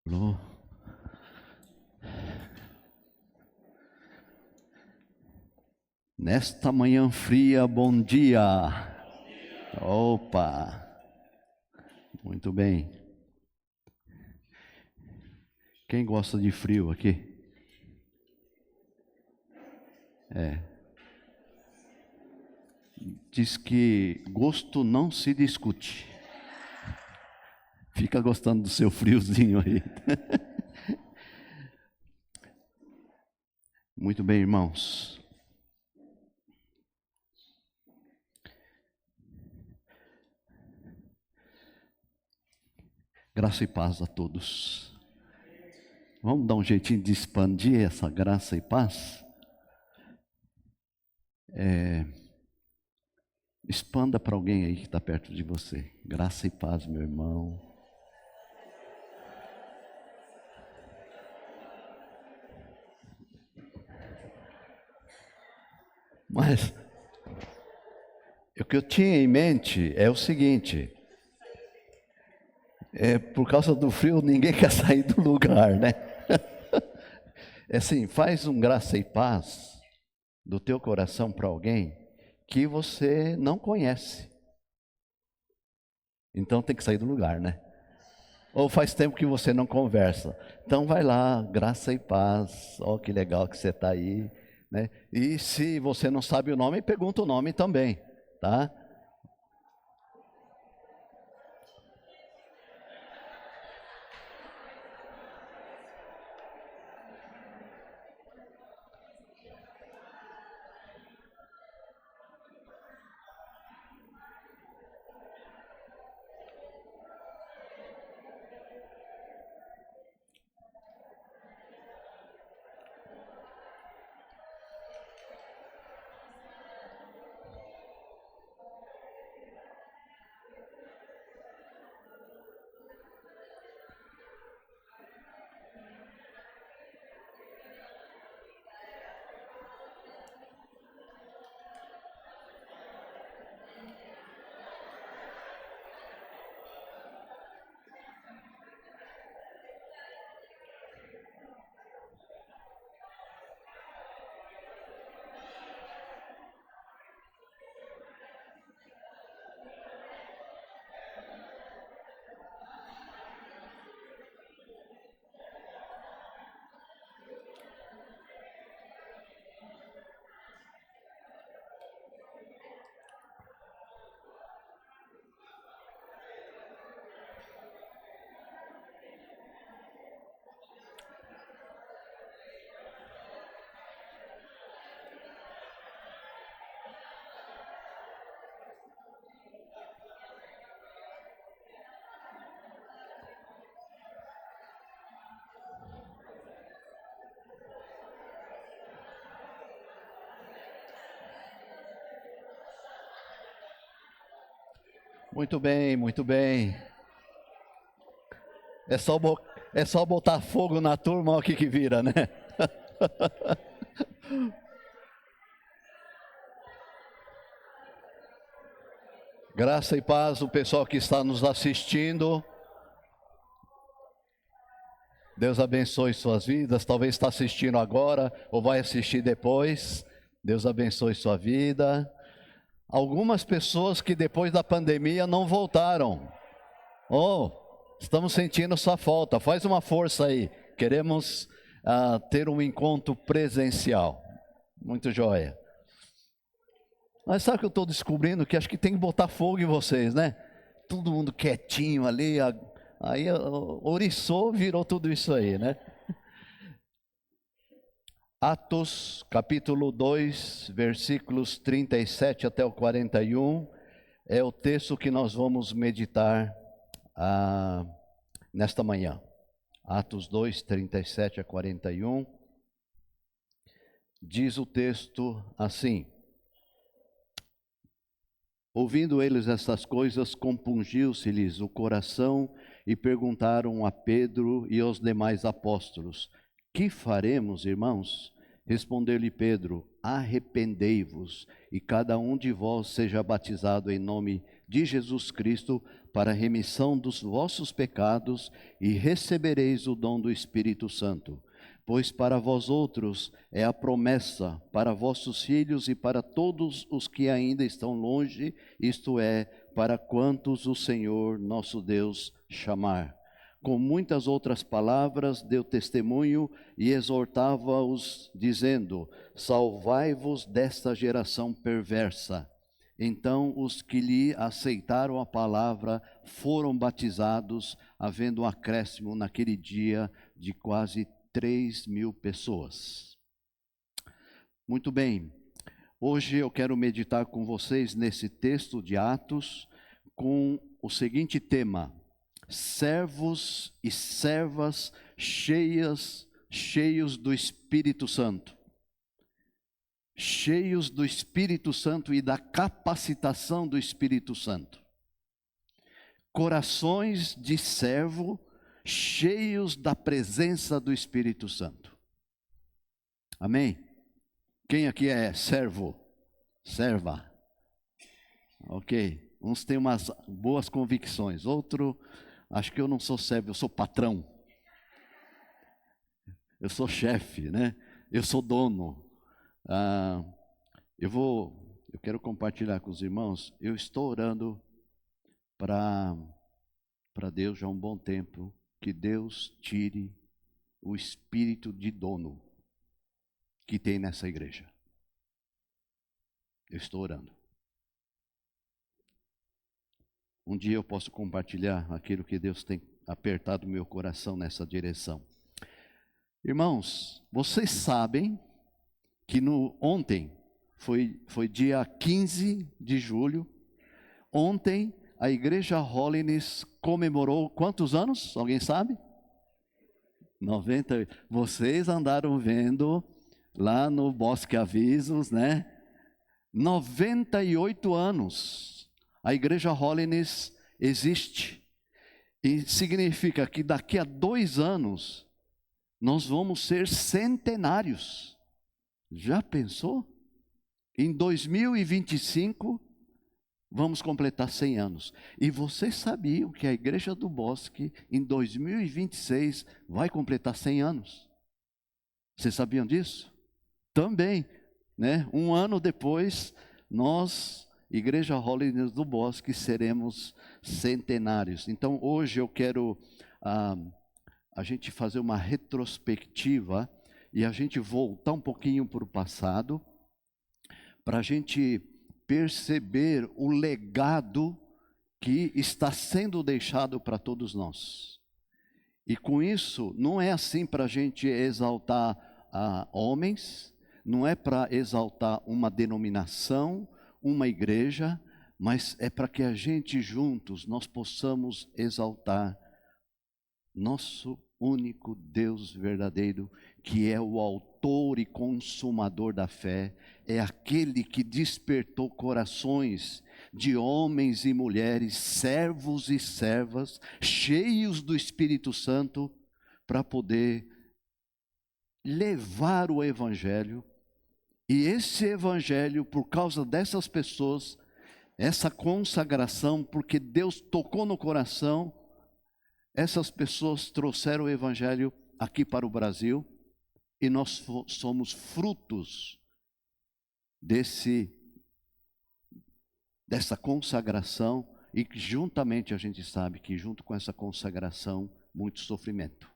Alô? Nesta manhã fria, bom dia. Opa, muito bem. Quem gosta de frio aqui? Diz que gosto não se discute. Fica gostando do seu friozinho aí. Muito bem, irmãos. Graça e paz a todos. Vamos dar um jeitinho de expandir essa graça e paz? Expanda para alguém aí que está perto de você. Graça e paz, meu irmão. Mas o que eu tinha em mente é o seguinte: por causa do frio, ninguém quer sair do lugar, né? É assim, faz um graça e paz do teu coração para alguém que você não conhece. Então tem que sair do lugar, né? Ou faz tempo que você não conversa. Então vai lá, graça e paz. Ó, que legal que você está aí, né? E se você não sabe o nome, pergunta o nome também, tá? Muito bem, muito bem. É só botar fogo na turma, olha o que vira, né? Graça e paz, o pessoal que está nos assistindo. Deus abençoe suas vidas. Talvez está assistindo agora ou vai assistir depois. Deus abençoe sua vida. Algumas pessoas que depois da pandemia não voltaram. Oh, estamos sentindo sua falta. Faz uma força aí. Queremos ter um encontro presencial. Muito joia. Mas sabe o que eu estou descobrindo? Que acho que tem que botar fogo em vocês, né? Todo mundo quietinho ali. Aí oriçou, virou tudo isso aí, né? Atos, capítulo 2, versículos 37 até o 41, é o texto que nós vamos meditar nesta manhã. Atos 2, 37 a 41, diz o texto assim: ouvindo eles essas coisas, compungiu-se-lhes o coração e perguntaram a Pedro e aos demais apóstolos: que faremos, irmãos? Respondeu-lhe Pedro: arrependei-vos e cada um de vós seja batizado em nome de Jesus Cristo para a remissão dos vossos pecados, e recebereis o dom do Espírito Santo. Pois para vós outros é a promessa, para vossos filhos e para todos os que ainda estão longe, isto é, para quantos o Senhor nosso Deus chamar. Com muitas outras palavras deu testemunho e exortava-os, dizendo: salvai-vos desta geração perversa. Então os que lhe aceitaram a palavra foram batizados, havendo um acréscimo naquele dia de quase 3.000 pessoas. Muito bem, hoje eu quero meditar com vocês nesse texto de Atos com o seguinte tema: servos e servas cheios do Espírito Santo. Cheios do Espírito Santo e da capacitação do Espírito Santo. Corações de servo cheios da presença do Espírito Santo. Amém? Quem aqui é servo? Serva? Ok. Uns têm umas boas convicções. Outro, acho que eu não sou servo, eu sou patrão. Eu sou chefe, né? Eu sou dono. Eu quero compartilhar com os irmãos. Eu estou orando para Deus já há um bom tempo, que Deus tire o espírito de dono que tem nessa igreja. Eu estou orando. Um dia eu posso compartilhar aquilo que Deus tem apertado o meu coração nessa direção. Irmãos, vocês sabem que ontem, foi dia 15 de julho, ontem a Igreja Holiness comemorou quantos anos? Alguém sabe? 90. Vocês andaram vendo lá no Bosque Avisos, né? 98 anos. A Igreja Holiness existe. E significa que daqui a 2 anos nós vamos ser centenários. Já pensou? Em 2025 vamos completar 100 anos. E vocês sabiam que a Igreja do Bosque em 2026 vai completar 100 anos? Vocês sabiam disso? Também, né? Um ano depois, nós, Igreja Holiness do Bosque, seremos centenários. Então hoje eu quero a gente fazer uma retrospectiva e a gente voltar um pouquinho para o passado, para a gente perceber o legado que está sendo deixado para todos nós. E com isso, não é assim para a gente exaltar homens, não é para exaltar uma denominação, uma igreja, mas é para que a gente juntos, nós possamos exaltar nosso único Deus verdadeiro, que é o autor e consumador da fé, é aquele que despertou corações de homens e mulheres, servos e servas, cheios do Espírito Santo, para poder levar o Evangelho. E esse Evangelho, por causa dessas pessoas, essa consagração, porque Deus tocou no coração, essas pessoas trouxeram o Evangelho aqui para o Brasil, e nós somos frutos dessa consagração, e juntamente a gente sabe que junto com essa consagração, muito sofrimento.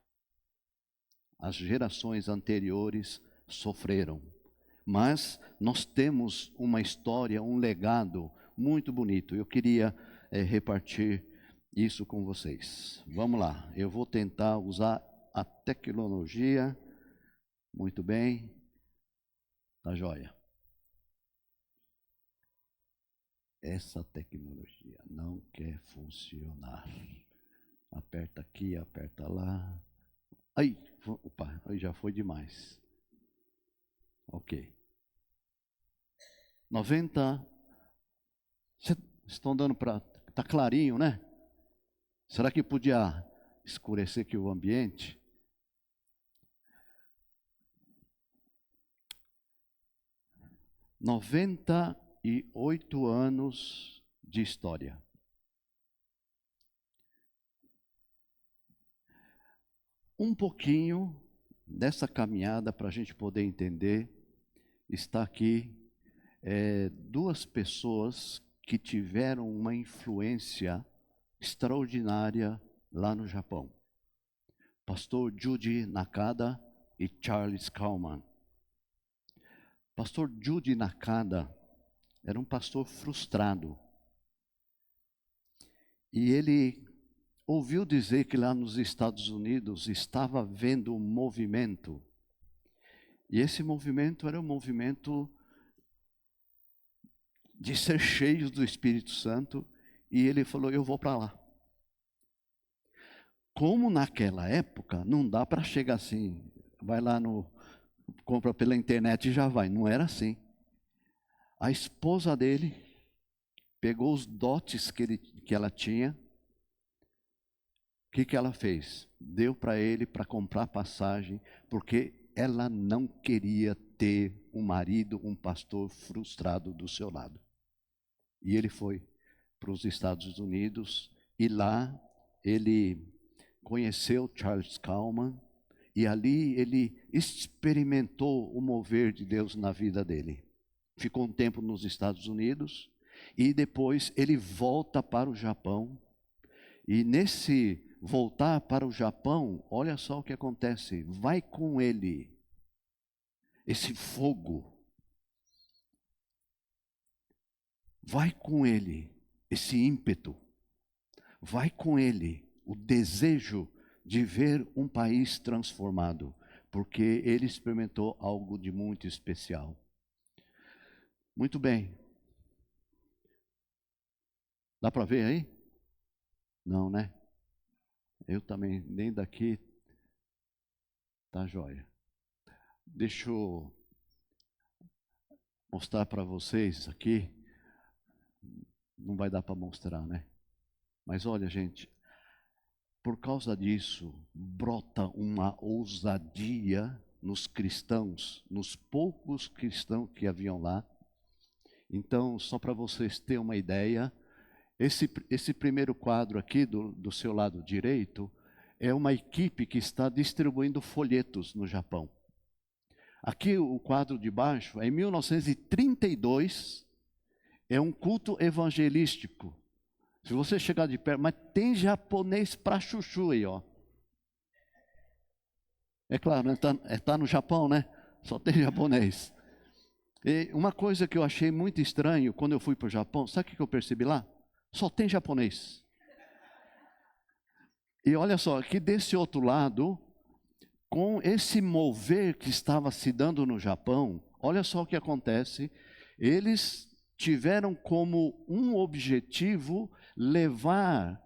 As gerações anteriores sofreram, mas nós temos uma história, um legado muito bonito. Eu queria repartir isso com vocês. Vamos lá, eu vou tentar usar a tecnologia. Muito bem, tá joia. Essa tecnologia não quer funcionar. Aperta aqui, aperta lá. Aí, opa, aí já foi demais. Ok. 90. Vocês estão dando para... Está clarinho, né? Será que podia escurecer aqui o ambiente? 98 anos de história. Um pouquinho dessa caminhada para a gente poder entender, está aqui duas pessoas que tiveram uma influência extraordinária lá no Japão. Pastor Juji Nakada e Charles Kalman. Pastor Juji Nakada era um pastor frustrado. E ele ouviu dizer que lá nos Estados Unidos estava havendo um movimento. E esse movimento era um movimento de ser cheios do Espírito Santo. E ele falou, eu vou para lá. Como naquela época, não dá para chegar assim, vai lá compra pela internet e já vai. Não era assim. A esposa dele pegou os dotes que ela tinha. O que ela fez? Deu para ele para comprar passagem, porque ela não queria ter um marido, um pastor frustrado do seu lado. E ele foi para os Estados Unidos, e lá ele conheceu Charles Kalman, e ali ele experimentou o mover de Deus na vida dele. Ficou um tempo nos Estados Unidos, e depois ele volta para o Japão, e nesse voltar para o Japão, olha só o que acontece, vai com ele esse fogo, vai com ele esse ímpeto, vai com ele o desejo de ver um país transformado, porque ele experimentou algo de muito especial. Muito bem. Dá para ver aí? Não, né? Eu também, nem daqui, tá jóia. Deixa eu mostrar para vocês aqui. Não vai dar para mostrar, né? Mas olha, gente, por causa disso, brota uma ousadia nos cristãos, nos poucos cristãos que haviam lá. Então, só para vocês terem uma ideia, esse primeiro quadro aqui do seu lado direito é uma equipe que está distribuindo folhetos no Japão. Aqui o quadro de baixo, em 1932, é um culto evangelístico. Se você chegar de perto, mas tem japonês para chuchu aí, ó. É claro, tá no Japão, né? Só tem japonês. E uma coisa que eu achei muito estranho quando eu fui para o Japão, sabe o que eu percebi lá? Só tem japonês. E olha só, aqui desse outro lado, com esse mover que estava se dando no Japão, olha só o que acontece. Eles tiveram como um objetivo levar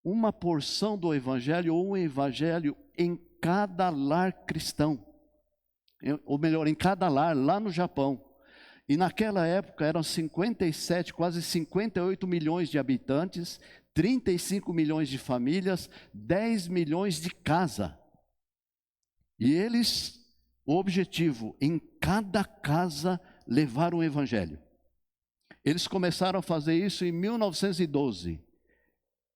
uma porção do evangelho, ou um evangelho em cada lar cristão. Ou melhor, em cada lar, lá no Japão. E naquela época eram 57, quase 58 milhões de habitantes, 35 milhões de famílias, 10 milhões de casa. E eles, o objetivo, em cada casa, levar o evangelho. Eles começaram a fazer isso em 1912.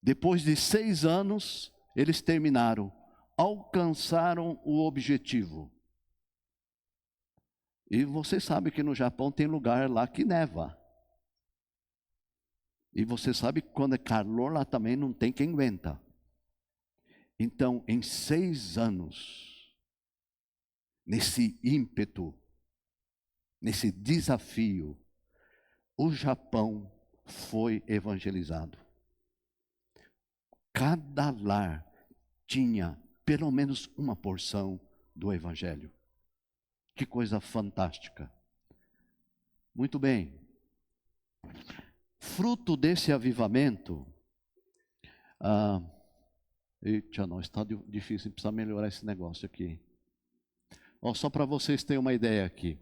Depois de 6 anos, eles terminaram, alcançaram o objetivo. E você sabe que no Japão tem lugar lá que neva. E você sabe que quando é calor lá também não tem quem aguenta. Então, em 6 anos, nesse ímpeto, nesse desafio, o Japão foi evangelizado. Cada lar tinha pelo menos uma porção do evangelho. Que coisa fantástica. Muito bem. Fruto desse avivamento, eita, não, está difícil, precisa melhorar esse negócio aqui. Só para vocês terem uma ideia aqui.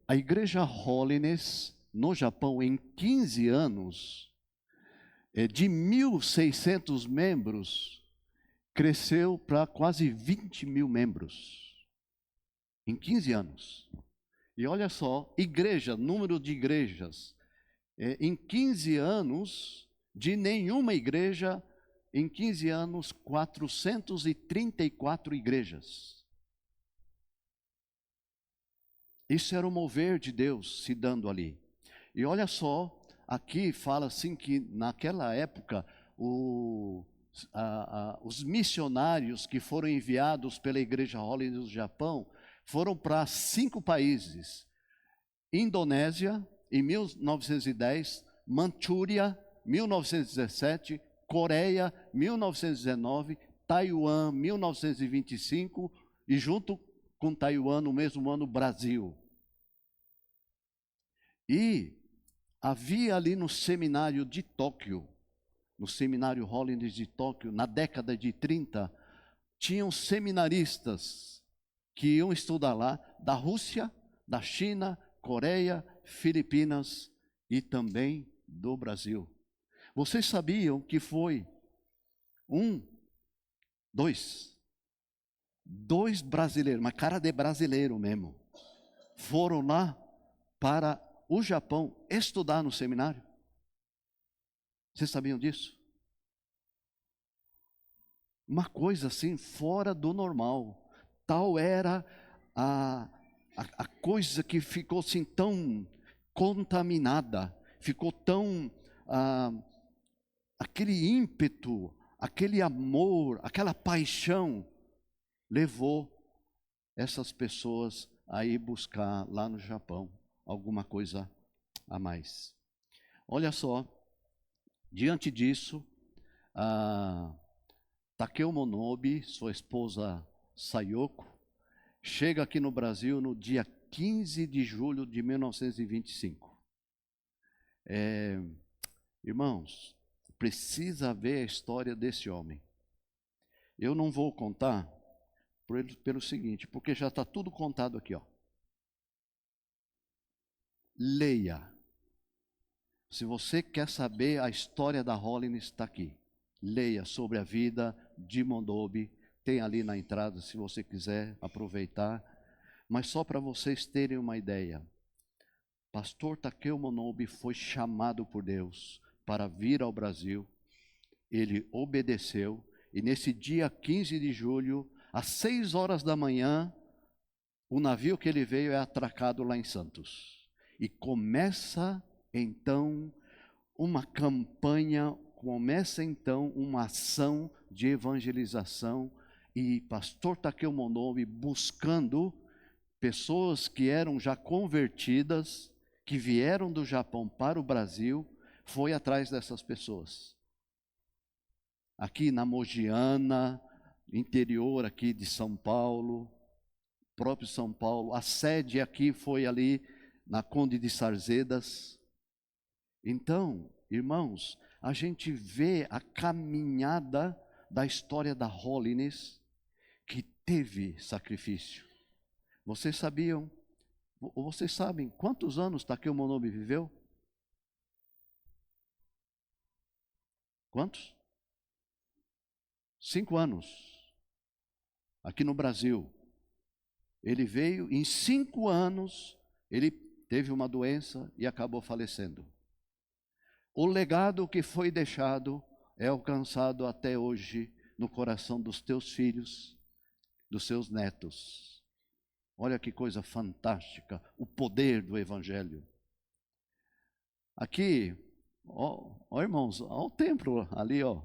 A igreja Holiness, no Japão, em 15 anos, de 1.600 membros, cresceu para quase 20 mil membros. Em 15 anos. E olha só, igreja, número de igrejas, Em 15 anos, de nenhuma igreja, em 15 anos, 434 igrejas. Isso era o mover de Deus se dando ali. E olha só, aqui fala assim que naquela época, os missionários que foram enviados pela Igreja Holy do Japão foram para 5 países: Indonésia, em 1910, Manchúria, 1917, Coreia, 1919, Taiwan, 1925, e junto com Taiwan, no mesmo ano, Brasil. E havia ali no seminário de Tóquio, no seminário Holiness de Tóquio, na década de 30, tinham seminaristas que iam estudar lá, da Rússia, da China, Coreia, Filipinas e também do Brasil. Vocês sabiam que foi dois brasileiros, mas cara de brasileiro mesmo, foram lá para o Japão estudar no seminário? Vocês sabiam disso? Uma coisa assim fora do normal. Tal era a coisa que ficou assim tão contaminada, ficou tão aquele ímpeto, aquele amor, aquela paixão levou essas pessoas a ir buscar lá no Japão alguma coisa a mais. Olha só, diante disso, Takeo Monobe, sua esposa Sayoko, chega aqui no Brasil no dia 15 de julho de 1925. Irmãos, precisa ver a história desse homem. Eu não vou contar pelo seguinte, porque já está tudo contado aqui, ó. Leia. Se você quer saber a história da Holiness, está aqui. Leia sobre a vida de Monobe. Tem ali na entrada, se você quiser aproveitar. Mas só para vocês terem uma ideia. Pastor Takeo Monobe foi chamado por Deus para vir ao Brasil. Ele obedeceu. E nesse dia 15 de julho, às 6 horas da manhã, o navio que ele veio é atracado lá em Santos. E começa então uma campanha, começa então uma ação de evangelização, e pastor Takeo Monobe buscando pessoas que eram já convertidas, que vieram do Japão para o Brasil, foi atrás dessas pessoas. Aqui na Mogiana, interior aqui de São Paulo, próprio São Paulo, a sede aqui foi ali na Conde de Sarzedas. Então, irmãos, a gente vê a caminhada da história da Holiness, que teve sacrifício. Vocês sabiam, ou vocês sabem, quantos anos Takeo Monobe viveu? Quantos? 5 anos. Aqui no Brasil. Ele veio, em 5 anos, ele teve uma doença e acabou falecendo. O legado que foi deixado é alcançado até hoje no coração dos teus filhos, dos seus netos. Olha que coisa fantástica, o poder do Evangelho. Aqui, ó irmãos, ó o templo ali, ó.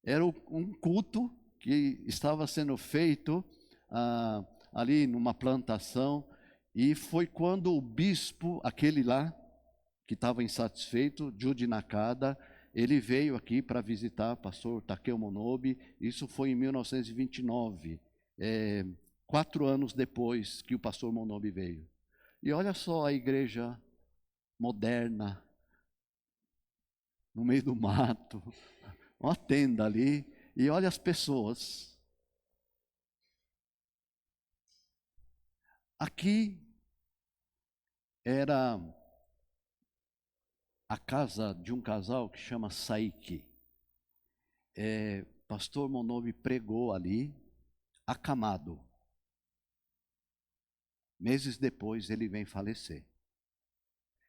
Era um culto que estava sendo feito ali numa plantação, e foi quando o bispo, aquele lá, que estava insatisfeito, Jude Nakada, ele veio aqui para visitar o pastor Takeo Monobe. Isso foi em 1929, 4 anos depois que o pastor Monobe veio. E olha só a igreja moderna, no meio do mato, uma tenda ali, e olha as pessoas. Aqui era a casa de um casal que chama Saiki. Pastor Monobe pregou ali, acamado. Meses depois ele vem falecer.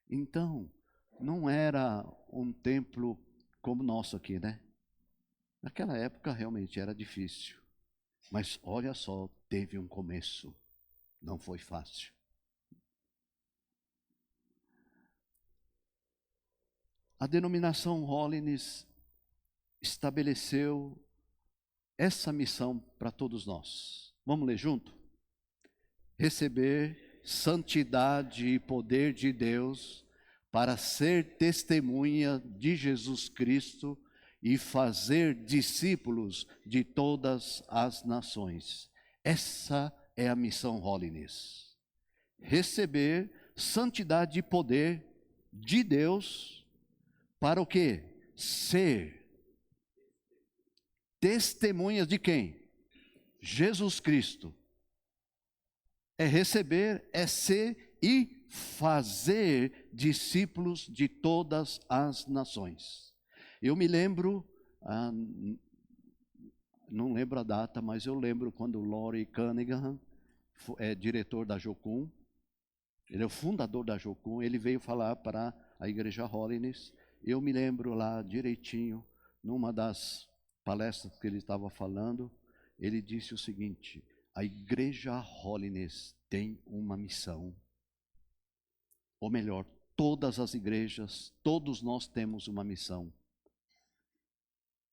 Então, não era um templo como o nosso aqui, né? Naquela época realmente era difícil. Mas olha só, teve um começo. Não foi fácil. A denominação Holiness estabeleceu essa missão para todos nós. Vamos ler junto? Receber santidade e poder de Deus para ser testemunha de Jesus Cristo e fazer discípulos de todas as nações. Essa é a missão Holiness. Receber santidade e poder de Deus para o quê? Ser testemunhas de quem? Jesus Cristo. É receber, é ser e fazer discípulos de todas as nações. Eu me lembro, não lembro a data, mas eu lembro quando Lori Cunningham é diretor da Jocum, ele é o fundador da Jocum, ele veio falar para a Igreja Holiness. Eu me lembro lá direitinho, numa das palestras que ele estava falando, ele disse o seguinte: a Igreja Holiness tem uma missão. Ou melhor, todas as igrejas, todos nós temos uma missão.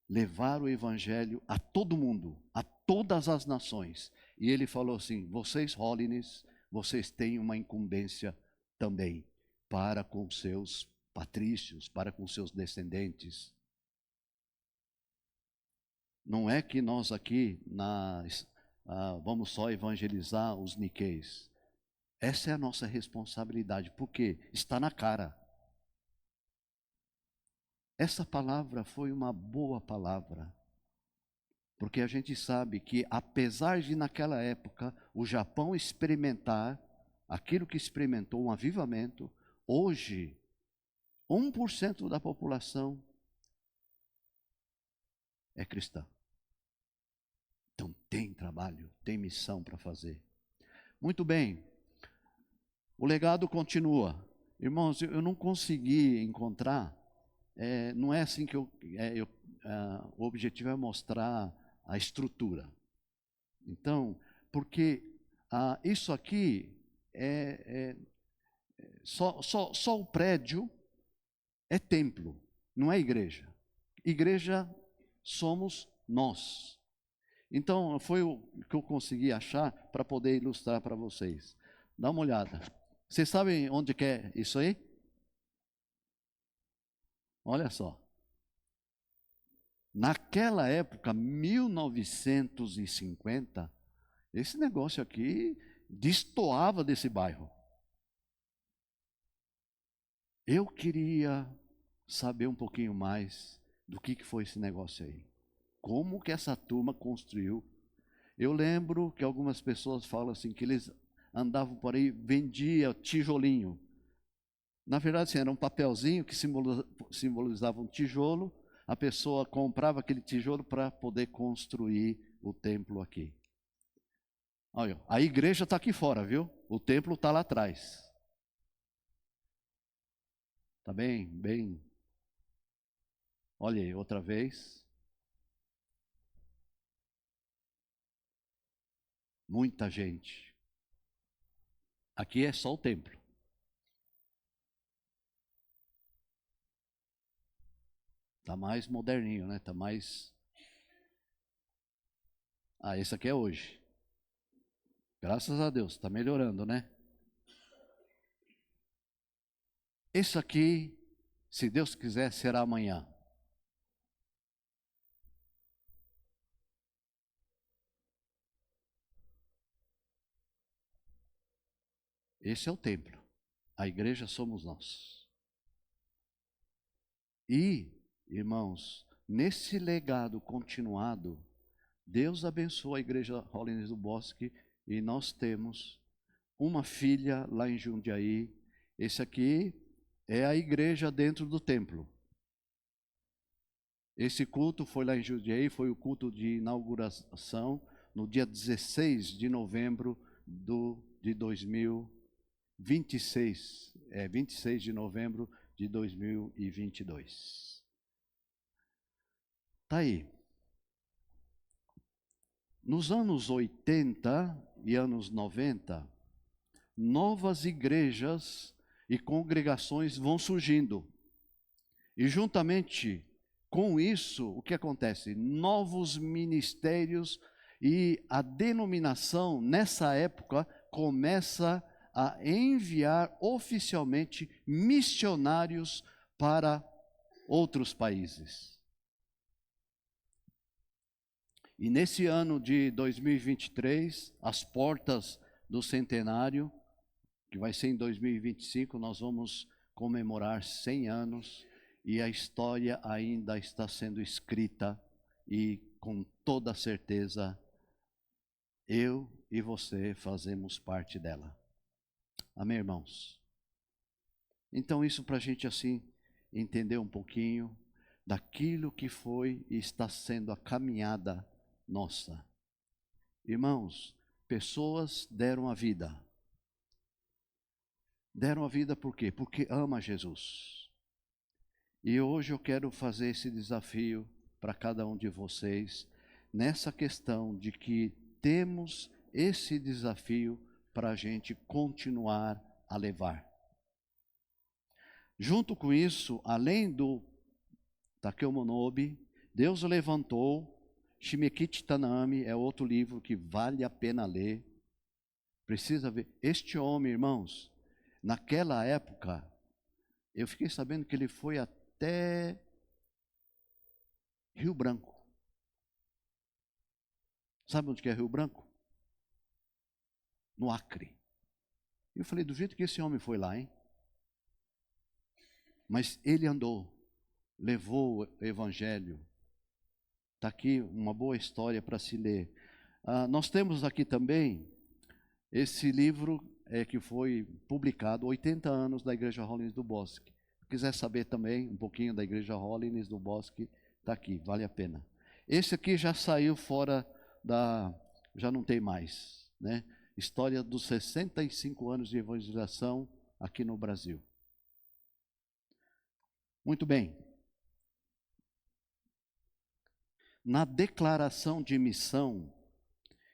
Levar o Evangelho a todo mundo, a todas as nações. E ele falou assim: vocês Holiness, vocês têm uma incumbência também para com seus patrícios, para com seus descendentes. Não é que nós aqui vamos só evangelizar os niqueis. Essa é a nossa responsabilidade, porque está na cara. Essa palavra foi uma boa palavra, porque a gente sabe que, apesar de naquela época o Japão experimentar aquilo que experimentou, um avivamento, hoje 1% da população é cristã. Então tem trabalho, tem missão para fazer. Muito bem, o legado continua. Irmãos, eu não consegui encontrar, não é assim que o objetivo é mostrar a estrutura. Então, porque isso aqui só o prédio é templo, não é igreja. Igreja somos nós. Então, foi o que eu consegui achar para poder ilustrar para vocês. Dá uma olhada. Vocês sabem onde que é isso aí? Olha só. Naquela época, 1950, esse negócio aqui destoava desse bairro. Eu queria saber um pouquinho mais do que foi esse negócio aí. Como que essa turma construiu? Eu lembro que algumas pessoas falam assim, que eles andavam por aí, vendia tijolinho. Na verdade, assim, era um papelzinho que simbolizava um tijolo. A pessoa comprava aquele tijolo para poder construir o templo aqui. Olha, a igreja está aqui fora, viu? O templo está lá atrás. Está bem, bem. Olha aí, outra vez. Muita gente. Aqui é só o templo. Está mais moderninho, né? Está mais... esse aqui é hoje. Graças a Deus, está melhorando, né? Esse aqui, se Deus quiser, será amanhã. Esse é o templo. A igreja somos nós. E, irmãos, nesse legado continuado, Deus abençoa a igreja Holiness do Bosque e nós temos uma filha lá em Jundiaí. Esse aqui é a igreja dentro do templo. Esse culto foi lá em Jundiaí, foi o culto de inauguração no dia 16 de novembro de 2026. 26 de novembro de 2022. Tá aí. Nos anos 80 e anos 90, novas igrejas e congregações vão surgindo. E juntamente com isso, o que acontece? Novos ministérios e a denominação, nessa época, começa a enviar oficialmente missionários para outros países. E nesse ano de 2023, as portas do centenário, que vai ser em 2025, nós vamos comemorar 100 anos e a história ainda está sendo escrita e com toda certeza eu e você fazemos parte dela. Amém, irmãos? Então isso para a gente assim entender um pouquinho daquilo que foi e está sendo a caminhada nossa. Irmãos, pessoas deram a vida. Deram a vida por quê? Porque ama Jesus. E hoje eu quero fazer esse desafio para cada um de vocês, nessa questão de que temos esse desafio para a gente continuar a levar. Junto com isso, além do Takeo Monobi, Deus levantou Shimekiti Tanami, é outro livro que vale a pena ler. Precisa ver. Este homem, irmãos, naquela época, eu fiquei sabendo que ele foi até Rio Branco. Sabe onde que é Rio Branco? No Acre. Eu falei, do jeito que esse homem foi lá, hein? Mas ele andou, levou o evangelho. Está aqui uma boa história para se ler. Nós temos aqui também esse livro que foi publicado, 80 anos da Igreja Holiness do Bosque. Se quiser saber também um pouquinho da Igreja Holiness do Bosque, está aqui, vale a pena. Esse aqui já saiu fora já não tem mais, né? História dos 65 anos de evangelização aqui no Brasil. Muito bem. Na declaração de missão,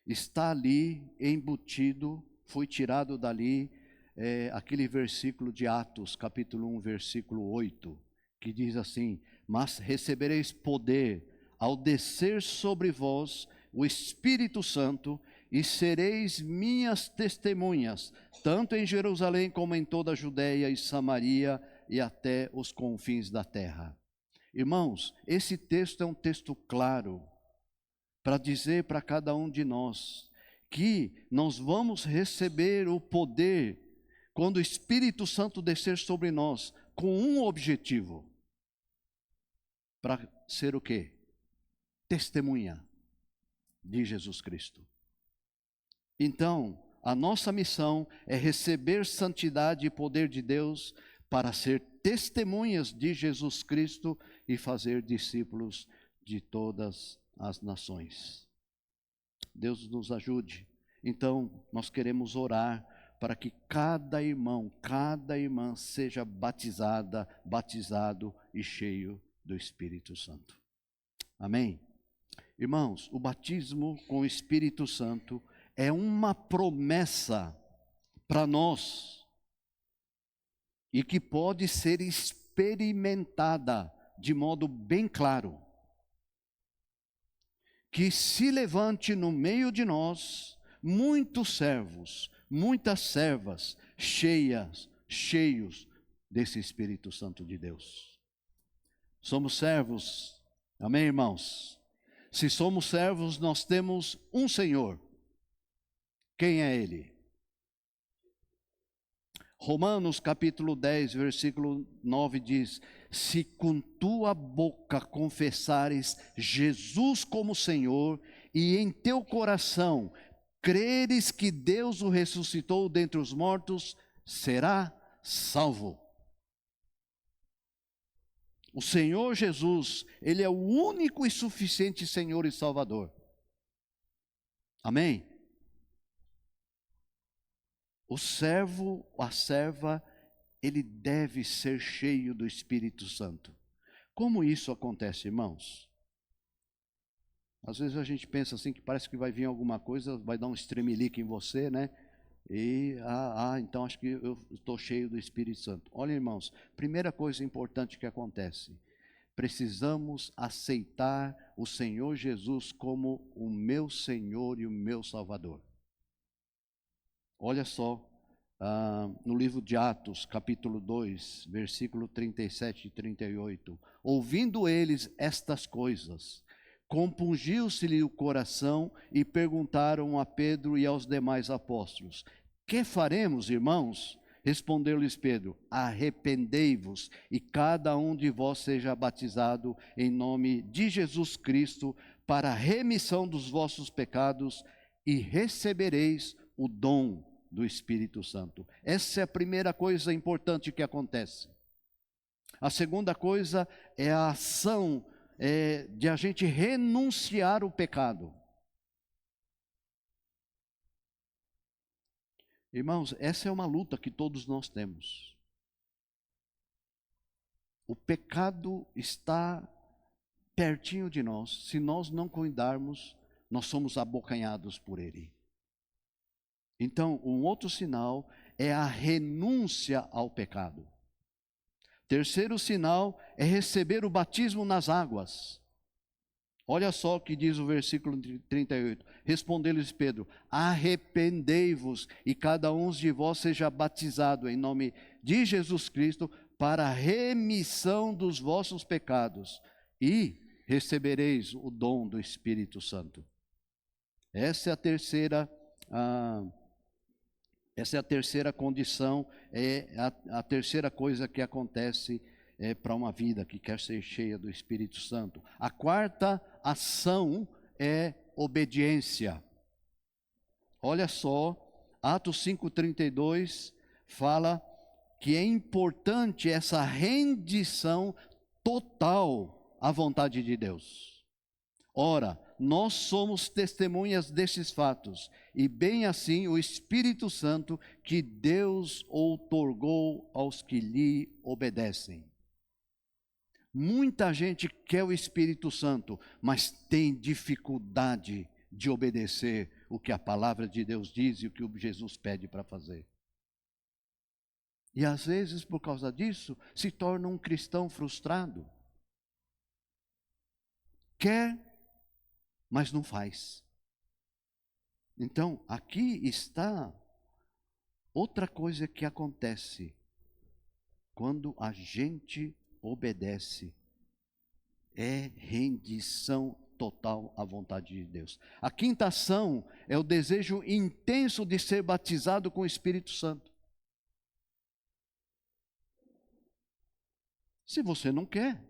está ali embutido, foi tirado dali, aquele versículo de Atos, capítulo 1, versículo 8, que diz assim: mas recebereis poder ao descer sobre vós o Espírito Santo, e sereis minhas testemunhas, tanto em Jerusalém como em toda a Judéia e Samaria e até os confins da terra. Irmãos, esse texto é um texto claro para dizer para cada um de nós que nós vamos receber o poder quando o Espírito Santo descer sobre nós com um objetivo, para ser o quê? Testemunha de Jesus Cristo. Então, a nossa missão é receber santidade e poder de Deus para ser testemunhas de Jesus Cristo e fazer discípulos de todas as nações. Deus nos ajude. Então, nós queremos orar para que cada irmão, cada irmã seja batizado e cheio do Espírito Santo. Amém? Irmãos, o batismo com o Espírito Santo é uma promessa para nós e que pode ser experimentada de modo bem claro. Que se levante no meio de nós muitos servos, muitas servas cheios desse Espírito Santo de Deus. Somos servos, amém, irmãos? Se somos servos, nós temos um Senhor. Quem é Ele? Romanos capítulo 10, versículo 9 diz: se com tua boca confessares Jesus como Senhor e em teu coração creres que Deus o ressuscitou dentre os mortos, será salvo. O Senhor Jesus, Ele é o único e suficiente Senhor e Salvador. Amém? O servo, a serva, ele deve ser cheio do Espírito Santo. Como isso acontece, irmãos? Às vezes a gente pensa assim, que parece que vai vir alguma coisa, vai dar um estremelique em você, né? E, então acho que eu estou cheio do Espírito Santo. Olha, irmãos, primeira coisa importante que acontece, precisamos aceitar o Senhor Jesus como o meu Senhor e o meu Salvador. Olha só, no livro de Atos, capítulo 2, versículo 37 e 38. Ouvindo eles estas coisas, compungiu-se-lhe o coração e perguntaram a Pedro e aos demais apóstolos: que faremos, irmãos? Respondeu-lhes Pedro: arrependei-vos e cada um de vós seja batizado em nome de Jesus Cristo para a remissão dos vossos pecados e recebereis o dom do Espírito Santo. Essa é a primeira coisa importante que acontece. A segunda coisa é a ação de a gente renunciar o pecado. Irmãos, essa é uma luta que todos nós temos. O pecado está pertinho de nós. Se nós não cuidarmos, nós somos abocanhados por ele. Então, um outro sinal é a renúncia ao pecado. Terceiro sinal é receber o batismo nas águas. Olha só o que diz o versículo 38. Respondeu-lhes Pedro: arrependei-vos e cada um de vós seja batizado em nome de Jesus Cristo para a remissão dos vossos pecados e recebereis o dom do Espírito Santo. Essa é a terceira condição, a terceira coisa que acontece para uma vida que quer ser cheia do Espírito Santo. A quarta ação é obediência. Olha só, Atos 5,32 fala que é importante essa rendição total à vontade de Deus. Ora, nós somos testemunhas desses fatos, e bem assim o Espírito Santo que Deus outorgou aos que lhe obedecem. Muita gente quer o Espírito Santo, mas tem dificuldade de obedecer o que a palavra de Deus diz e o que Jesus pede para fazer. E às vezes, por causa disso, se torna um cristão frustrado. Quer, mas não faz. Então, aqui está outra coisa que acontece quando a gente obedece, é rendição total à vontade de Deus. A quinta ação é o desejo intenso de ser batizado com o Espírito Santo. Se você não quer,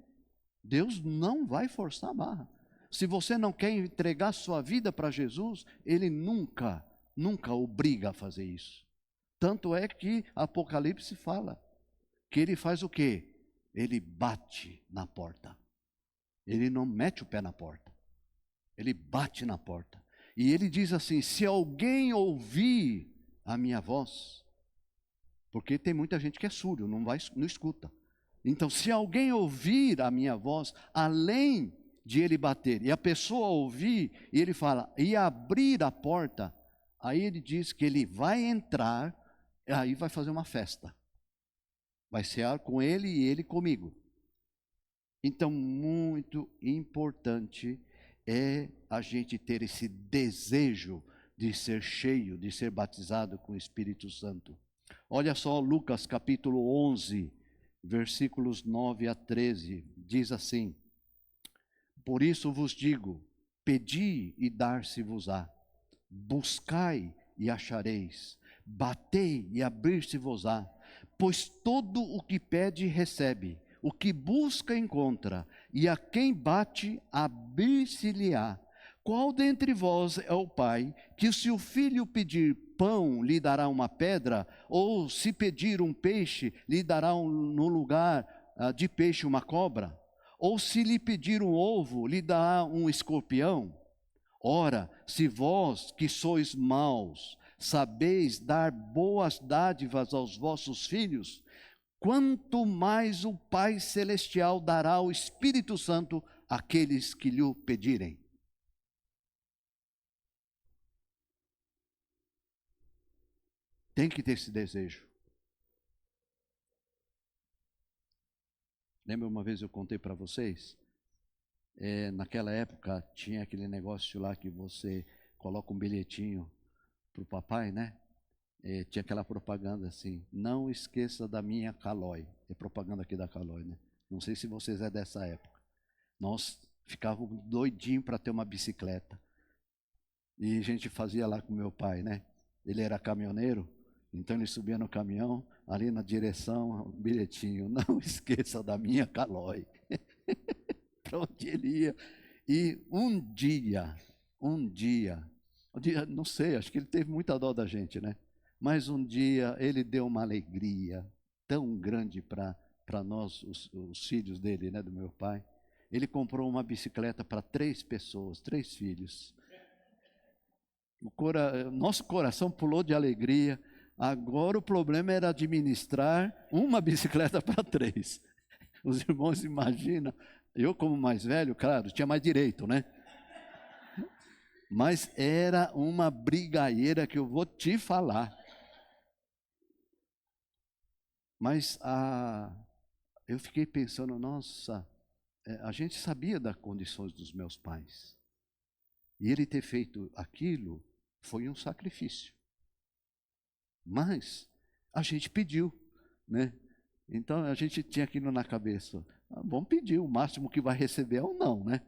Deus não vai forçar a barra. Se você não quer entregar sua vida para Jesus, Ele nunca obriga a fazer isso. Tanto é que Apocalipse fala que Ele faz o quê? Ele bate na porta. Ele não mete o pé na porta. Ele bate na porta. E Ele diz assim: se alguém ouvir a minha voz, porque tem muita gente que é surdo, não escuta. Então, se alguém ouvir a minha voz, além de ele bater, e a pessoa ouvir, e ele fala, e abrir a porta, aí ele diz que ele vai entrar, aí vai fazer uma festa. Vai cear com ele e ele comigo. Então, muito importante é a gente ter esse desejo de ser cheio, de ser batizado com o Espírito Santo. Olha só Lucas capítulo 11, versículos 9 a 13, diz assim: por isso vos digo, pedi e dar-se-vos-á, buscai e achareis, batei e abrir-se-vos-á, pois todo o que pede recebe, o que busca encontra, e a quem bate abrir-se-lhe-á. Qual dentre vós é o pai, que se o filho pedir pão, lhe dará uma pedra, ou se pedir um peixe, lhe dará no lugar de peixe uma cobra? Ou se lhe pedir um ovo, lhe dará um escorpião? Ora, se vós, que sois maus, sabeis dar boas dádivas aos vossos filhos, quanto mais o Pai Celestial dará o Espírito Santo àqueles que lhe pedirem. Tem que ter esse desejo. Lembra uma vez eu contei para vocês? Naquela época tinha aquele negócio lá que você coloca um bilhetinho para o papai, né? Tinha aquela propaganda assim, não esqueça da minha Calói. É propaganda aqui da Calói, né? Não sei se vocês é dessa época. Nós ficávamos doidinhos para ter uma bicicleta. E a gente fazia lá com meu pai, né? Ele era caminhoneiro, então ele subia no caminhão, ali na direção, um bilhetinho, não esqueça da minha Calói. Para onde ele ia. E um dia, não sei, acho que ele teve muita dó da gente, né? Mas um dia ele deu uma alegria tão grande para nós, os filhos dele, né, do meu pai. Ele comprou uma bicicleta para 3 pessoas, 3 filhos. Nosso coração pulou de alegria. Agora o problema era administrar uma bicicleta para 3. Os irmãos imaginam, eu como mais velho, claro, tinha mais direito, né? Mas era uma brigadeira que eu vou te falar. Mas eu fiquei pensando, nossa, a gente sabia das condições dos meus pais. E ele ter feito aquilo foi um sacrifício. Mas a gente pediu, né? Então a gente tinha aquilo na cabeça, vamos pedir, o máximo que vai receber é o não, né?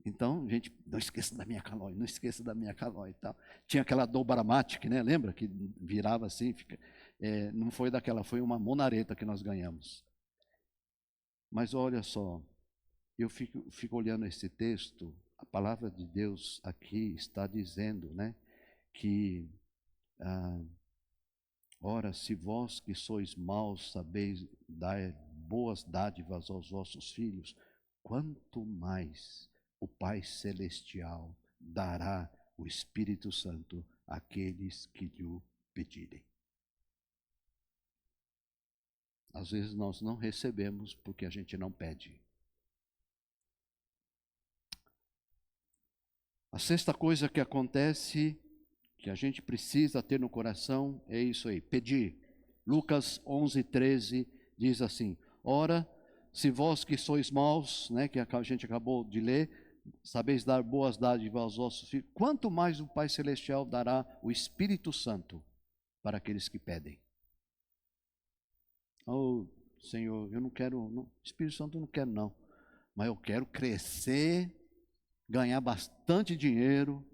Então, gente, não esqueça da minha Calói, não esqueça da minha Calói e tal. Tinha aquela Dobramatic, né? Lembra? Que virava assim, não foi daquela, foi uma monareta que nós ganhamos. Mas olha só, eu fico olhando esse texto, a palavra de Deus aqui está dizendo, né? Que, ora, se vós que sois maus sabeis dar boas dádivas aos vossos filhos, quanto mais o Pai Celestial dará o Espírito Santo àqueles que lhe pedirem. Às vezes nós não recebemos porque a gente não pede. A sexta coisa que acontece, que a gente precisa ter no coração, é isso aí, pedir. Lucas 11:13 diz assim, ora, se vós que sois maus, né, que a gente acabou de ler, sabeis dar boas dádivas aos vossos filhos, quanto mais o Pai Celestial dará o Espírito Santo para aqueles que pedem. Oh, Senhor, eu não quero, não, Espírito Santo eu não quero não, mas eu quero crescer, ganhar bastante dinheiro.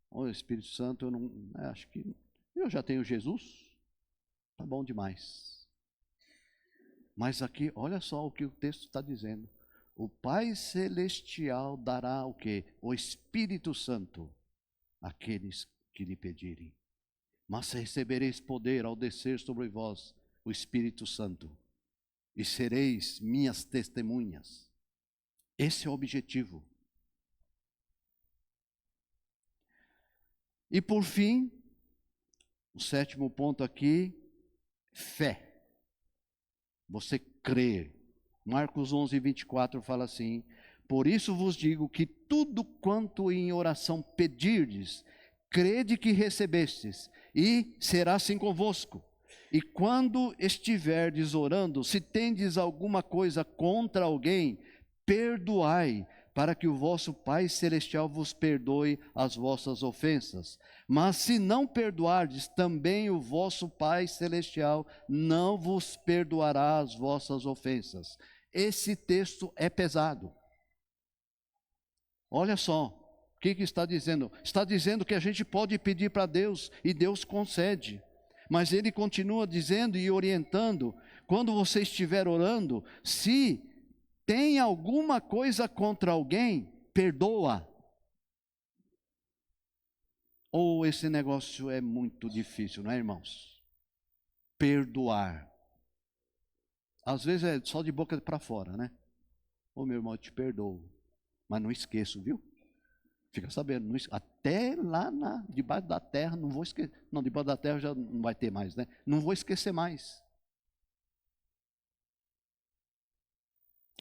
Oh, Espírito Santo, eu não, acho que eu já tenho Jesus, tá bom demais. Mas aqui, olha só o que o texto está dizendo. O Pai Celestial dará o quê? O Espírito Santo àqueles que lhe pedirem. Mas recebereis poder ao descer sobre vós o Espírito Santo, e sereis minhas testemunhas. Esse é o objetivo. E por fim, o 7º ponto aqui, fé. Você crer. Marcos 11:24 fala assim, por isso vos digo que tudo quanto em oração pedirdes, crede que recebestes, e será assim convosco. E quando estiverdes orando, se tendes alguma coisa contra alguém, perdoai, para que o vosso Pai Celestial vos perdoe as vossas ofensas. Mas se não perdoardes, também o vosso Pai Celestial não vos perdoará as vossas ofensas. Esse texto é pesado. Olha só, o que está dizendo? Está dizendo que a gente pode pedir para Deus e Deus concede. Mas ele continua dizendo e orientando, quando você estiver orando, se tem alguma coisa contra alguém, perdoa. Ou esse negócio é muito difícil, não é, irmãos? Perdoar. Às vezes é só de boca para fora, né? Ô meu irmão, eu te perdoo, mas não esqueço, viu? Fica sabendo, até lá debaixo da terra, não vou esquecer. Não, debaixo da terra já não vai ter mais, né? Não vou esquecer mais.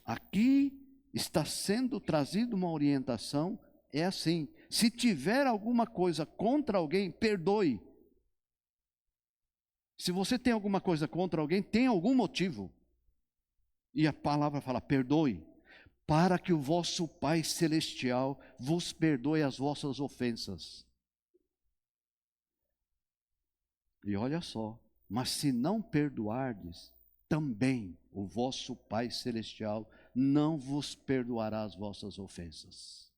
Aqui está sendo trazida uma orientação, é assim: se tiver alguma coisa contra alguém, perdoe. Se você tem alguma coisa contra alguém, tem algum motivo. E a palavra fala: perdoe, para que o vosso Pai Celestial vos perdoe as vossas ofensas. E olha só, mas se não perdoardes, também o vosso Pai Celestial não vos perdoará as vossas ofensas.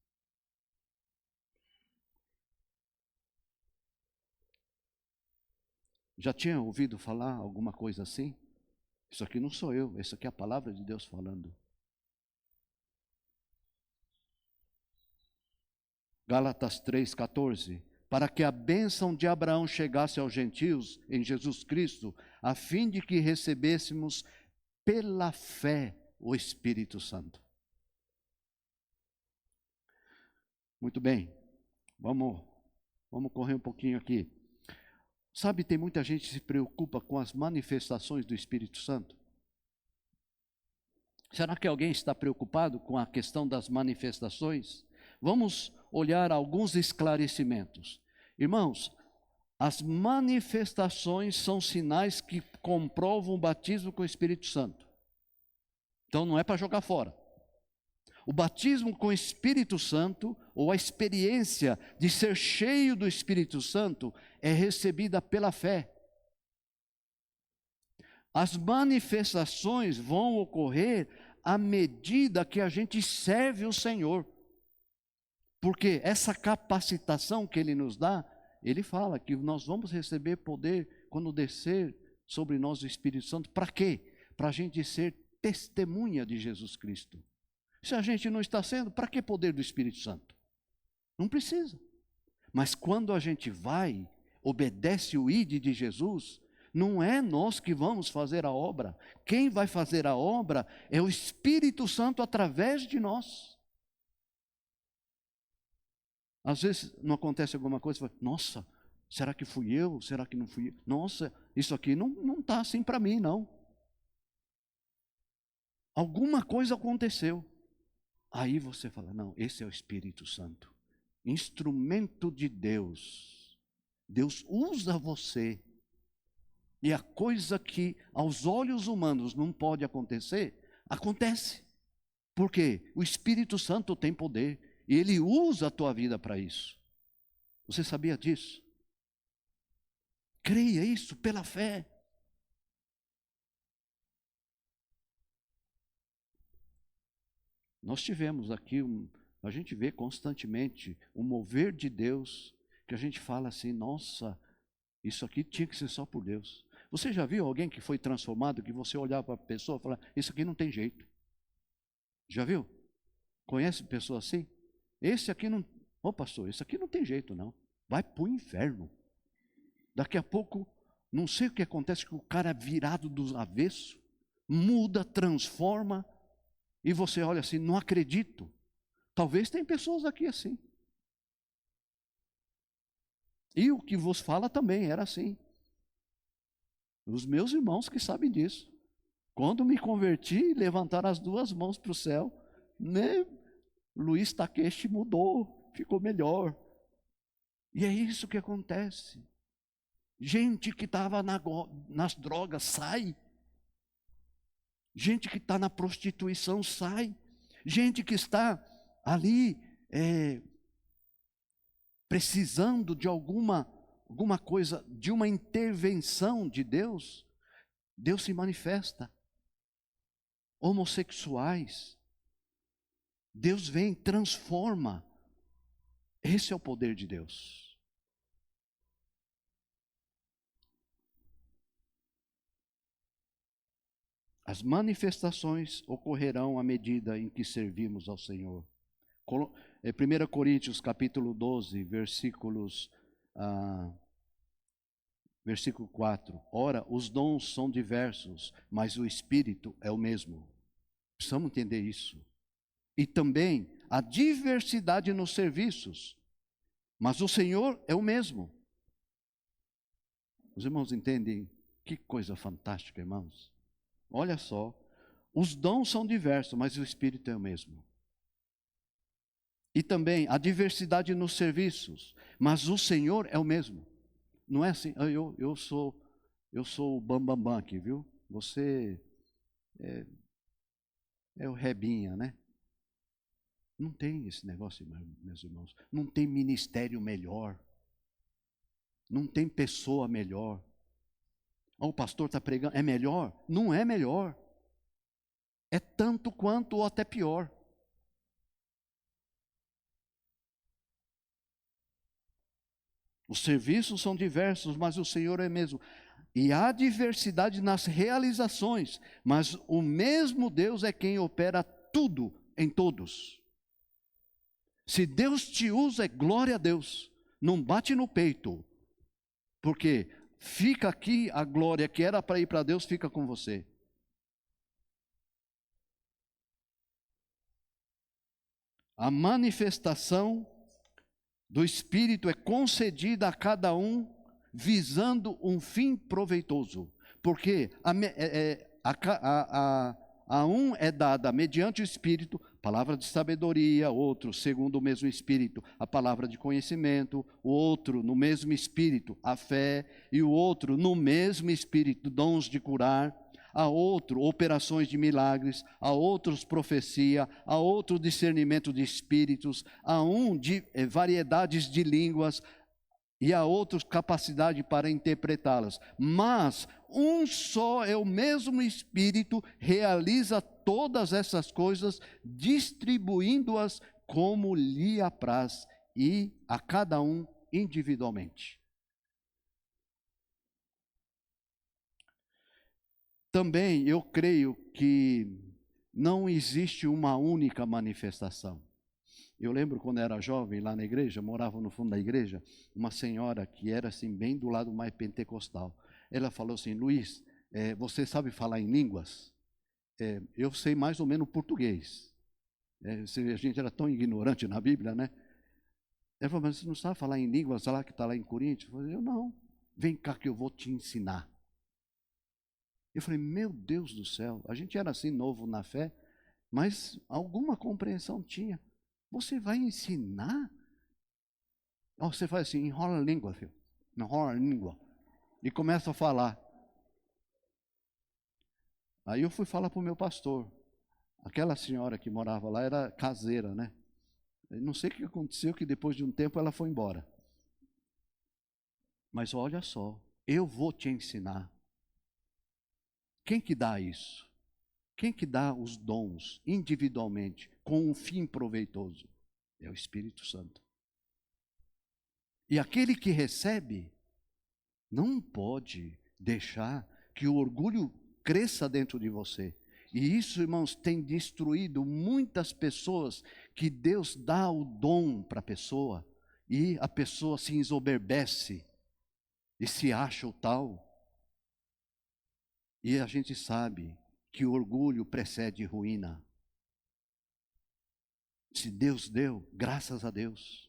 Já tinha ouvido falar alguma coisa assim? Isso aqui não sou eu, isso aqui é a palavra de Deus falando. Gálatas 3,14. Para que a bênção de Abraão chegasse aos gentios em Jesus Cristo, a fim de que recebêssemos pela fé o Espírito Santo. Muito bem, vamos correr um pouquinho aqui. Sabe, tem muita gente que se preocupa com as manifestações do Espírito Santo. Será que alguém está preocupado com a questão das manifestações? Vamos olhar alguns esclarecimentos. Irmãos, as manifestações são sinais que comprovam o batismo com o Espírito Santo. Então não é para jogar fora. O batismo com o Espírito Santo, ou a experiência de ser cheio do Espírito Santo, é recebida pela fé. As manifestações vão ocorrer à medida que a gente serve o Senhor. Porque essa capacitação que Ele nos dá, Ele fala que nós vamos receber poder quando descer sobre nós o Espírito Santo. Para quê? Para a gente ser testemunha de Jesus Cristo. Se a gente não está sendo, para que poder do Espírito Santo? Não precisa. Mas quando a gente vai, obedece o ide de Jesus, não é nós que vamos fazer a obra. Quem vai fazer a obra é o Espírito Santo através de nós. Às vezes não acontece alguma coisa, você fala: nossa, será que fui eu? Será que não fui eu? Nossa, isso aqui não está assim para mim, não. Alguma coisa aconteceu. Aí você fala: não, esse é o Espírito Santo, instrumento de Deus. Deus usa você. E a coisa que aos olhos humanos não pode acontecer, acontece. Porque o Espírito Santo tem poder e Ele usa a tua vida para isso. Você sabia disso? Creia isso pela fé. Nós tivemos aqui, a gente vê constantemente um mover de Deus, que a gente fala assim: nossa, isso aqui tinha que ser só por Deus. Você já viu alguém que foi transformado, que você olhava para a pessoa e falava: isso aqui não tem jeito? Já viu? Conhece pessoa assim? Esse aqui não, pastor, isso aqui não tem jeito não. Vai para o inferno. Daqui a pouco, não sei o que acontece, que o cara é virado do avesso, muda, transforma, e você olha assim: não acredito. Talvez tem pessoas aqui assim. E o que vos fala também era assim. Os meus irmãos que sabem disso. Quando me converti, levantaram as duas mãos para o céu, né? Luiz Takeshi mudou, ficou melhor. E é isso que acontece. Gente que estava nas drogas sai. Gente que está na prostituição sai. Gente que está ali precisando de alguma coisa, de uma intervenção de Deus, Deus se manifesta. Homossexuais, Deus vem, transforma. Esse é o poder de Deus. As manifestações ocorrerão à medida em que servimos ao Senhor. 1 Coríntios capítulo 12, versículo 4. Ora, os dons são diversos, mas o Espírito é o mesmo. Precisamos entender isso. E também a diversidade nos serviços, mas o Senhor é o mesmo. Os irmãos entendem? Que coisa fantástica, irmãos. Olha só, os dons são diversos, mas o Espírito é o mesmo. E também a diversidade nos serviços, mas o Senhor é o mesmo. Não é assim, eu sou o bambambam aqui, viu? Você é o rebinha, né? Não tem esse negócio, meus irmãos. Não tem ministério melhor. Não tem pessoa melhor. O pastor está pregando, é melhor? Não é melhor. É tanto quanto ou até pior. Os serviços são diversos, mas o Senhor é mesmo. E há diversidade nas realizações, mas o mesmo Deus é quem opera tudo em todos. Se Deus te usa, é glória a Deus. Não bate no peito, porque fica aqui a glória que era para ir para Deus, fica com você. A manifestação do Espírito é concedida a cada um, visando um fim proveitoso. Porque a um é dada mediante o Espírito, palavra de sabedoria, outro, segundo o mesmo Espírito, a palavra de conhecimento, o outro, no mesmo Espírito, a fé, e o outro, no mesmo Espírito, dons de curar, a outro, operações de milagres, a outros, profecia, a outro, discernimento de espíritos, a um, variedades de línguas, e a outros, capacidade para interpretá-las. Mas um só é o mesmo Espírito, realiza todas essas coisas, distribuindo-as como lhe apraz, e a cada um individualmente. Também eu creio que não existe uma única manifestação. Eu lembro quando era jovem, lá na igreja, morava no fundo da igreja, uma senhora que era assim, bem do lado mais pentecostal. Ela falou assim: Luiz, você sabe falar em línguas? Eu sei mais ou menos português. A gente era tão ignorante na Bíblia, né? Ela falou: mas você não sabe falar em línguas lá que está lá em Coríntios? Eu falei: eu não. Vem cá que eu vou te ensinar. Eu falei: meu Deus do céu, a gente era assim novo na fé, mas alguma compreensão tinha. Você vai ensinar? Você faz assim, enrola a língua, filho. Enrola a língua. E começa a falar. Aí eu fui falar para o meu pastor. Aquela senhora que morava lá era caseira, né? Eu não sei o que aconteceu, que depois de um tempo ela foi embora. Mas olha só, eu vou te ensinar. Quem que dá isso? Quem que dá os dons individualmente, com um fim proveitoso? É o Espírito Santo. E aquele que recebe, não pode deixar que o orgulho cresça dentro de você. E isso, irmãos, tem destruído muitas pessoas que Deus dá o dom para a pessoa, e a pessoa se ensoberbece e se acha o tal. E a gente sabe que o orgulho precede ruína. Se Deus deu, graças a Deus.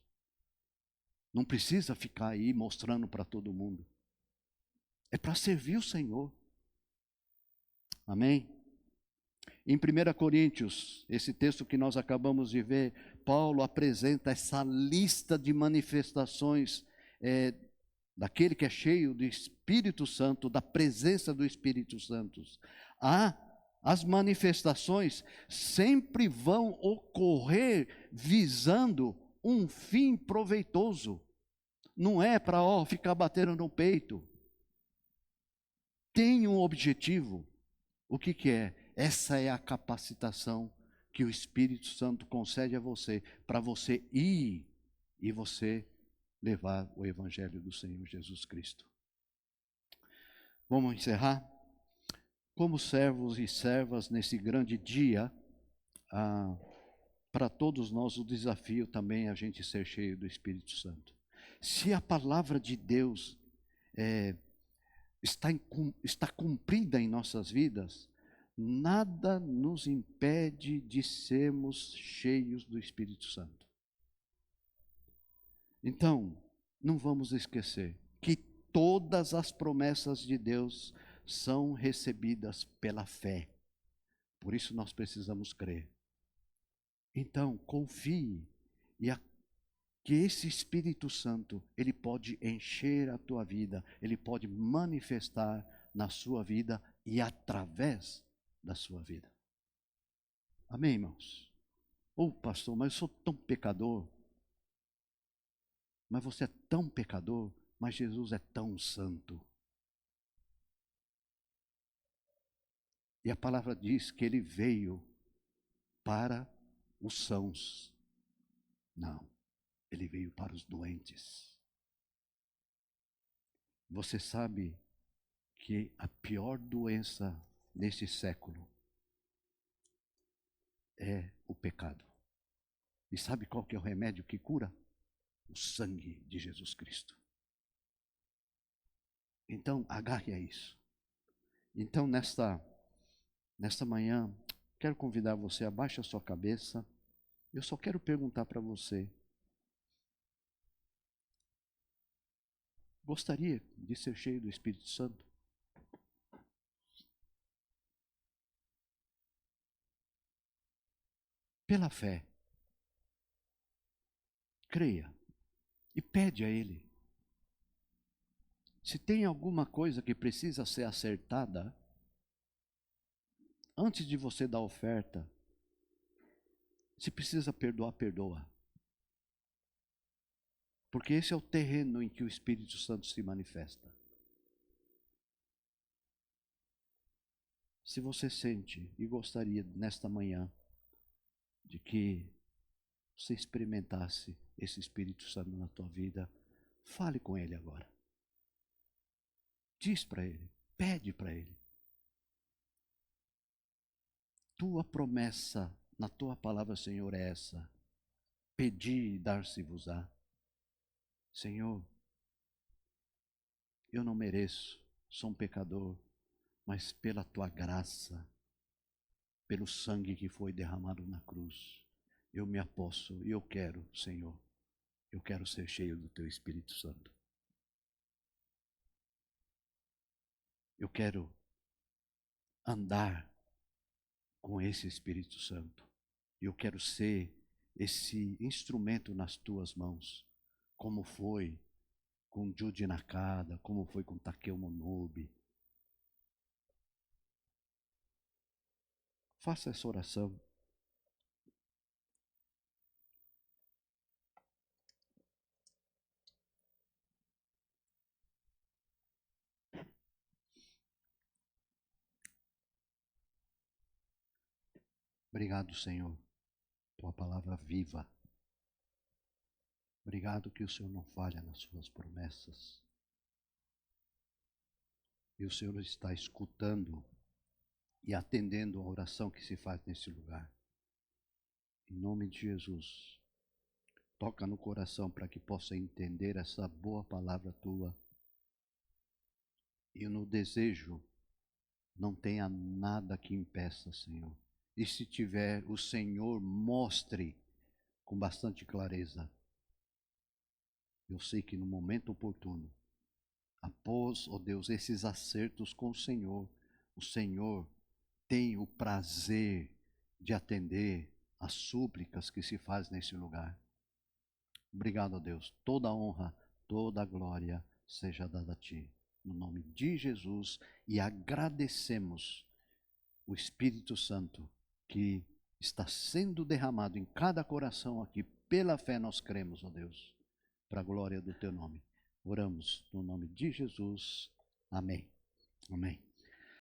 Não precisa ficar aí mostrando para todo mundo. É para servir o Senhor. Amém? Em 1 Coríntios, esse texto que nós acabamos de ver, Paulo apresenta essa lista de manifestações daquele que é cheio do Espírito Santo, da presença do Espírito Santo. As manifestações sempre vão ocorrer visando um fim proveitoso. Não é para ficar batendo no peito. Tem um objetivo. O que é? Essa é a capacitação que o Espírito Santo concede a você, para você ir e você levar o Evangelho do Senhor Jesus Cristo. Vamos encerrar? Como servos e servas nesse grande dia, para todos nós o desafio também é a gente ser cheio do Espírito Santo. Se a palavra de Deus está cumprida em nossas vidas, nada nos impede de sermos cheios do Espírito Santo. Então, não vamos esquecer que todas as promessas de Deus são recebidas pela fé. Por isso nós precisamos crer. Então, confie que esse Espírito Santo, ele pode encher a tua vida, ele pode manifestar na sua vida e através da sua vida. Amém, irmãos? Pastor, mas eu sou tão pecador. Mas você é tão pecador, mas Jesus é tão santo. E a palavra diz que ele veio para os sãos. Não, ele veio para os doentes. Você sabe que a pior doença neste século é o pecado. E sabe qual que é o remédio que cura? O sangue de Jesus Cristo. Então, agarre a isso. Então, nesta manhã, quero convidar você, abaixe a sua cabeça. Eu só quero perguntar para você: gostaria de ser cheio do Espírito Santo? Pela fé, creia e pede a Ele. Se tem alguma coisa que precisa ser acertada, antes de você dar oferta, se precisa perdoar, perdoa. Porque esse é o terreno em que o Espírito Santo se manifesta. Se você sente e gostaria nesta manhã de que você experimentasse esse Espírito Santo na tua vida, fale com Ele agora. Diz para Ele, pede para Ele. Tua promessa na tua palavra, Senhor, é essa: pedi e dar-se-vos-á. Senhor, eu não mereço, sou um pecador, mas pela tua graça, pelo sangue que foi derramado na cruz, eu me aposto e eu quero, Senhor, eu quero ser cheio do teu Espírito Santo. Eu quero andar com esse Espírito Santo. Eu quero ser esse instrumento nas tuas mãos, como foi com Jude Nakada, como foi com Takeo Monobe. Faça essa oração. Obrigado, Senhor, tua palavra viva. Obrigado que o Senhor não falha nas suas promessas. E o Senhor está escutando e atendendo a oração que se faz nesse lugar. Em nome de Jesus, toca no coração para que possa entender essa boa palavra tua. E no desejo, não tenha nada que impeça, Senhor. E se tiver, o Senhor mostre com bastante clareza. Eu sei que no momento oportuno, após, ó Deus, esses acertos com o Senhor tem o prazer de atender as súplicas que se faz nesse lugar. Obrigado, ó Deus. Toda a honra, toda a glória seja dada a Ti. No nome de Jesus, e agradecemos o Espírito Santo que está sendo derramado em cada coração aqui. Pela fé nós cremos, ó Deus, para a glória do Teu nome. Oramos no nome de Jesus. Amém. Amém.